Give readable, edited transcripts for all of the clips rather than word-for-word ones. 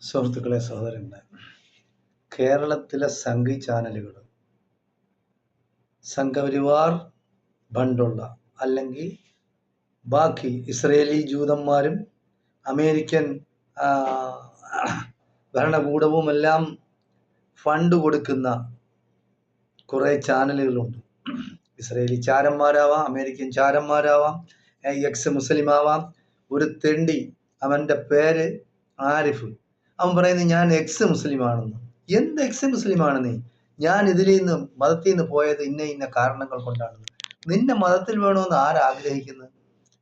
സുഹൃത്തുക്കളെ, സഹോദരങ്ങളെ, കേരളത്തിലെ സംഘി ചാനലുകൾ സംഘപരിവാർ ബണ്ടുള്ള അല്ലെങ്കിൽ ബാക്കി ഇസ്രയേലി ജൂതന്മാരും അമേരിക്കൻ ഭരണകൂടവുമെല്ലാം ഫണ്ട് കൊടുക്കുന്ന കുറേ ചാനലുകളുണ്ട്. ഇസ്രയേലി ചാരന്മാരാവാം, അമേരിക്കൻ ചാരന്മാരാവാം, എക്സ് മുസ്ലിം ആവാം. ഒരു തെണ്ടി, അവൻ്റെ പേര് ആരിഫ്, അവൻ പറയുന്നത് ഞാൻ എക്സ് മുസ്ലിം ആണെന്ന്. എന്ത് എക്സ് മുസ്ലിം ആണ് നീ? ഞാൻ ഇതിൽ നിന്ന് മതത്തിൽ നിന്ന് പോയത് ഇന്ന കാരണങ്ങൾ കൊണ്ടാണ്. നിന്റെ മതത്തിൽ വേണമെന്ന് ആരാഗ്രഹിക്കുന്നത്?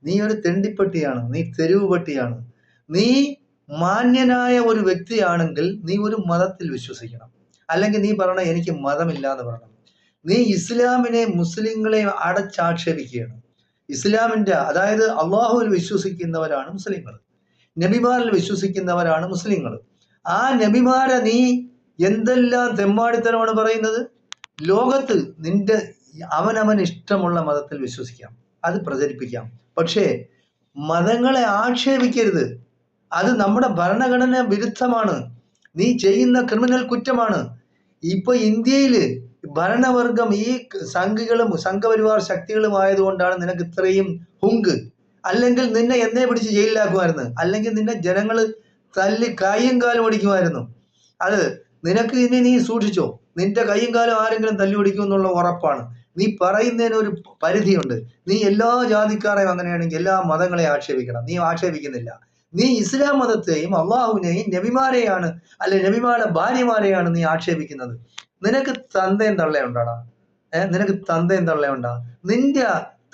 നീ ഒരു തെണ്ടിപ്പട്ടിയാണ്, നീ തെരുവ് പട്ടിയാണ്. നീ മാന്യനായ ഒരു വ്യക്തിയാണെങ്കിൽ നീ ഒരു മതത്തിൽ വിശ്വസിക്കണം, അല്ലെങ്കിൽ നീ പറയണം എനിക്ക് മതമില്ല എന്ന് പറയണം. നീ ഇസ്ലാമിനെ മുസ്ലിങ്ങളെ അടച്ചാക്ഷേപിക്കുകയാണ്. ഇസ്ലാമിൻ്റെ, അതായത് അള്ളാഹുവിൽ വിശ്വസിക്കുന്നവരാണ് മുസ്ലിങ്ങൾ, നബിമാരിൽ വിശ്വസിക്കുന്നവരാണ് മുസ്ലിങ്ങൾ. ആ നബിമാരെ നീ എന്തെല്ലാം തെമ്മാടിത്തരമാണ് പറയുന്നത്? ലോകത്ത് നിന്റെ അവനവൻ ഇഷ്ടമുള്ള മതത്തിൽ വിശ്വസിക്കാം, അത് പ്രചരിപ്പിക്കാം, പക്ഷേ മതങ്ങളെ ആക്ഷേപിക്കരുത്. അത് നമ്മുടെ ഭരണഘടന വിരുദ്ധമാണ്. നീ ചെയ്യുന്ന ക്രിമിനൽ കുറ്റമാണ്. ഇപ്പൊ ഇന്ത്യയിൽ ഭരണവർഗം ഈ സംഘികളും സംഘപരിവാർ ശക്തികളും ആയതുകൊണ്ടാണ് നിനക്ക് ഇത്രയും ഹുങ്ക്. അല്ലെങ്കിൽ നിന്നെ എന്നേ പിടിച്ച് ജയിലിലാക്കുമായിരുന്നു, അല്ലെങ്കിൽ നിന്നെ ജനങ്ങൾ തല്ലി കൈയും കാലും ഓടിക്കുമായിരുന്നു. അത് നിനക്ക് ഇനി നീ സൂക്ഷിച്ചോ, നിന്റെ കൈയും കാലും ആരെങ്കിലും തല്ലി ഓടിക്കുമെന്നുള്ള ഉറപ്പാണ്. നീ പറയുന്നതിന് ഒരു പരിധിയുണ്ട്. നീ എല്ലാ ജാതിക്കാരെയും അങ്ങനെയാണെങ്കിൽ എല്ലാ മതങ്ങളെയും ആക്ഷേപിക്കണം. നീ ആക്ഷേപിക്കുന്നില്ല. നീ ഇസ്ലാം മതത്തെയും അള്ളാഹുവിനെയും നബിമാരെയാണ്, അല്ലെ നബിമാരുടെ ഭാര്യമാരെയാണ് നീ ആക്ഷേപിക്കുന്നത്. നിനക്ക് തന്തയും തള്ളയുണ്ടാടാ? നിനക്ക് തന്തയും തള്ളയുണ്ടാ? നിന്റെ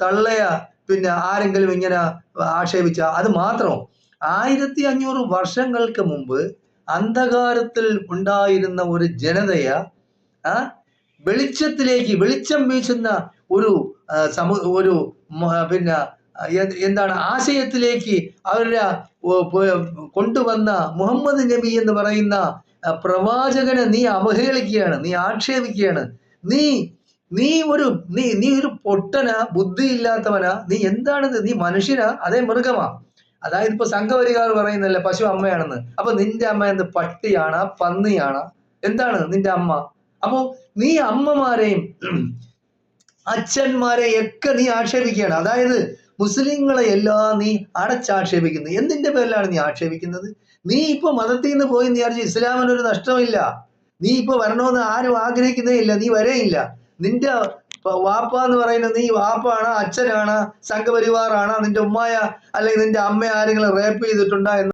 തള്ളയ പിന്നെ ആരെങ്കിലും ഇങ്ങനെ ആക്ഷേപിച്ച അത് മാത്രം. 1500 വർഷങ്ങൾക്ക് മുമ്പ് അന്ധകാരത്തിൽ ഉണ്ടായിരുന്ന ഒരു ജനതയെ വെളിച്ചം വീശുന്ന ഒരു പിന്നെ എന്താണ് ആശയത്തിലേക്ക് അവരുടെ കൊണ്ടുവന്ന മുഹമ്മദ് നബി എന്ന് പറയുന്ന പ്രവാചകനെ നീ അവഹേളിക്കുകയാണ്, നീ ആക്ഷേപിക്കുകയാണ്. നീ ഒരു പൊട്ടനാ, ബുദ്ധിയില്ലാത്തവനാ. നീ എന്താണിത്? നീ മനുഷ്യനാ? അതേ മൃഗമാ? അതായത് ഇപ്പൊ സംഘപരിവാർ പറയുന്നല്ലേ പശു അമ്മയാണെന്ന്. അപ്പൊ നിന്റെ അമ്മ എന്ത് പട്ടിയാണ്, പന്നിയാണ്? എന്താണ് നിന്റെ അമ്മ? അപ്പൊ നീ അമ്മമാരെയും അച്ഛന്മാരെയും ഒക്കെ നീ ആക്ഷേപിക്കുകയാണ്. അതായത് മുസ്ലിങ്ങളെ എല്ലാം നീ അടച്ചാക്ഷേപിക്കുന്നു. എന്തിന്റെ പേരിലാണ് നീ ആക്ഷേപിക്കുന്നത്? നീ ഇപ്പൊ മതത്തിൽ നിന്ന് പോയി വിചാരിച്ച് ഇസ്ലാമിനൊരു നഷ്ടമില്ല. നീ ഇപ്പൊ വരണമെന്ന് ആരും ആഗ്രഹിക്കുന്നേ ഇല്ല, നീ വരെയില്ല. നിന്റെ വാപ്പ എന്ന് പറയുന്നത് നീ വാപ്പാണ്, അച്ഛനാണ്, സംഘപരിവാറാണ്, നിന്റെ ഉമ്മായ അല്ലെങ്കിൽ നിന്റെ അമ്മ ആരെങ്കിലും റേപ്പ് ചെയ്തിട്ടുണ്ടോ എന്ന്